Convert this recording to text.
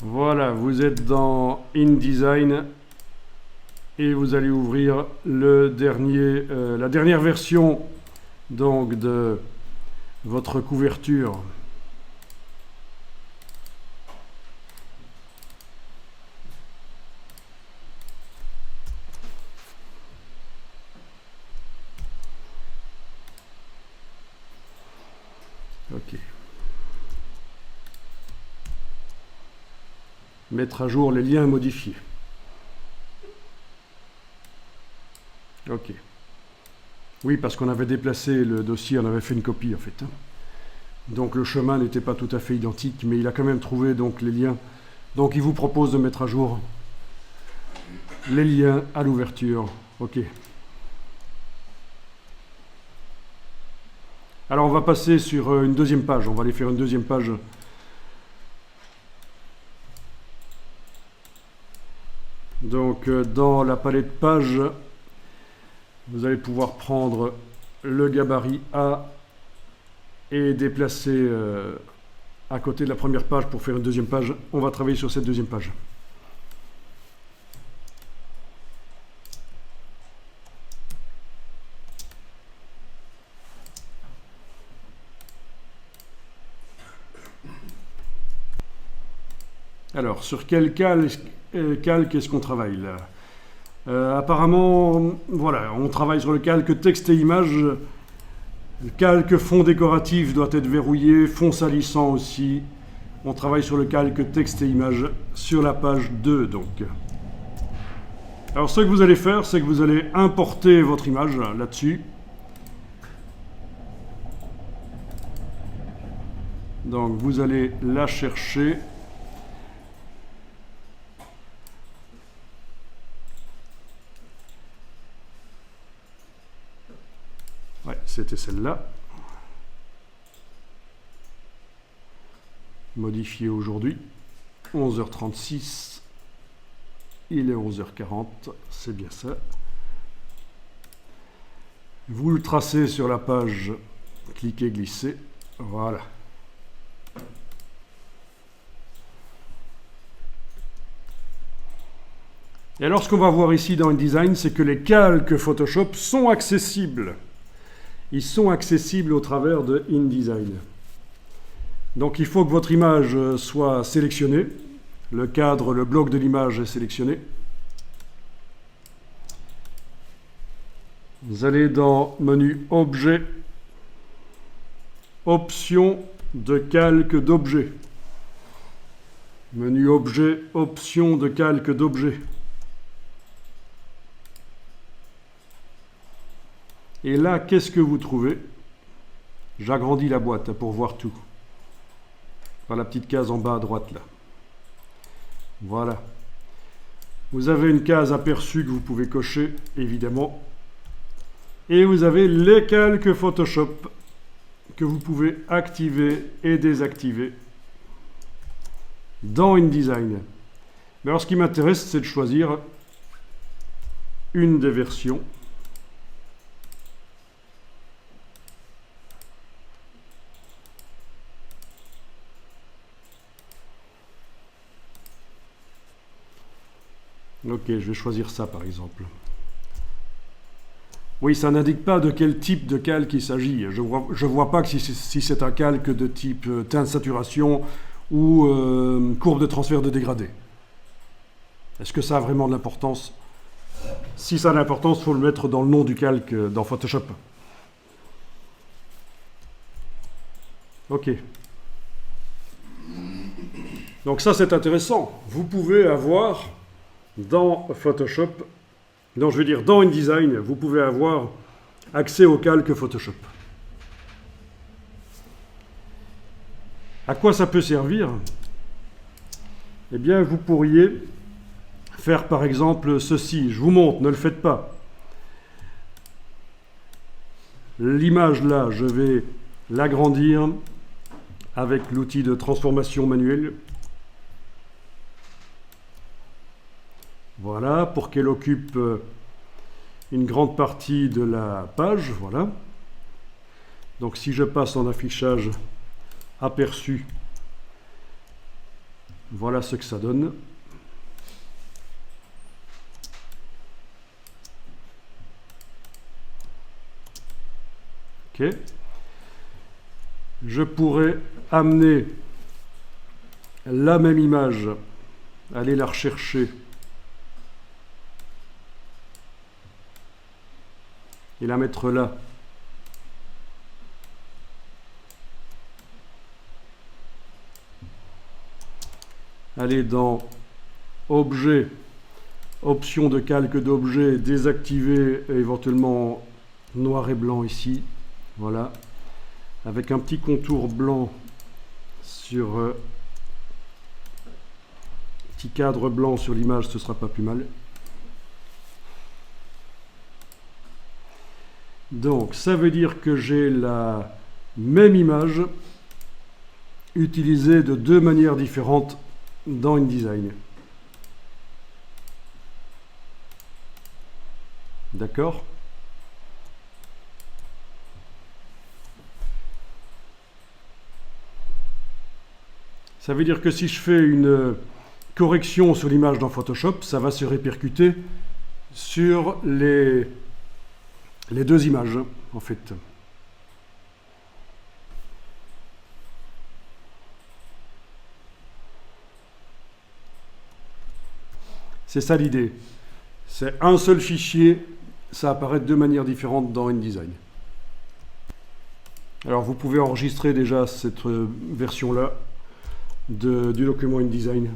Voilà, vous êtes dans InDesign et vous allez ouvrir la dernière version donc de votre couverture. Ok. Mettre à jour les liens modifiés. Ok. Oui, parce qu'on avait déplacé le dossier, on avait fait une copie en fait. Donc le chemin n'était pas tout à fait identique, mais il a quand même trouvé donc les liens. Donc il vous propose de mettre à jour les liens à l'ouverture. Ok. Alors on va passer sur une deuxième page. On va aller faire une deuxième page. Donc dans la palette page, vous allez pouvoir prendre le gabarit A et déplacer à côté de la première page pour faire une deuxième page. On va travailler sur cette deuxième page. Alors, sur quel calque est-ce qu'on travaille là? Apparemment, voilà, on travaille sur le calque texte et image. Le calque fond décoratif doit être verrouillé, fond salissant aussi. On travaille sur le calque texte et image sur la page 2 donc. Alors ce que vous allez faire, c'est que vous allez importer votre image là-dessus. Donc vous allez la chercher. Ouais, c'était celle-là. Modifié aujourd'hui. 11h36. Il est 11h40. C'est bien ça. Vous le tracez sur la page. Cliquez, glissez. Voilà. Et alors ce qu'on va voir ici dans InDesign, c'est que les calques Photoshop sont accessibles. Ils sont accessibles au travers de InDesign. Donc il faut que votre image soit sélectionnée. Le cadre, le bloc de l'image est sélectionné. Vous allez dans menu Objet, Options de calque d'objet. Menu Objet, Options de calque d'objet. Et là, qu'est-ce que vous trouvez? J'agrandis la boîte pour voir tout. Par la petite case en bas à droite là. Voilà. Vous avez une case aperçue que vous pouvez cocher, évidemment. Et vous avez les calques Photoshop que vous pouvez activer et désactiver dans InDesign. Mais alors ce qui m'intéresse, c'est de choisir une des versions. Ok, je vais choisir ça par exemple. Oui, ça n'indique pas de quel type de calque il s'agit. Je vois pas que si c'est un calque de type teinte saturation ou courbe de transfert de dégradé. Est-ce que ça a vraiment de l'importance? Si ça a de l'importance, il faut le mettre dans le nom du calque dans Photoshop. Ok. Donc ça c'est intéressant. Vous pouvez avoir dans Photoshop, non je veux dire dans InDesign, vous pouvez avoir accès au calque Photoshop. À quoi ça peut servir? Eh bien vous pourriez faire par exemple ceci. Je vous montre, ne le faites pas. L'image là, je vais l'agrandir avec l'outil de transformation manuelle. Voilà, pour qu'elle occupe une grande partie de la page. Voilà. Donc si je passe en affichage aperçu, Voilà ce que ça donne. Ok. Je pourrais amener la même image, aller la rechercher et la mettre là. Aller dans Objet, option de calque d'objet, désactiver et éventuellement noir et blanc ici. Voilà. Avec un petit contour blanc sur petit cadre blanc sur l'image, ce sera pas plus mal. Donc ça veut dire que j'ai la même image utilisée de deux manières différentes dans InDesign. D'accord? Ça veut dire que si je fais une correction sur l'image dans Photoshop, ça va se répercuter sur les deux images, en fait. C'est ça l'idée. C'est un seul fichier, ça apparaît de deux manières différentes dans InDesign. Alors vous pouvez enregistrer déjà cette version-là du document InDesign.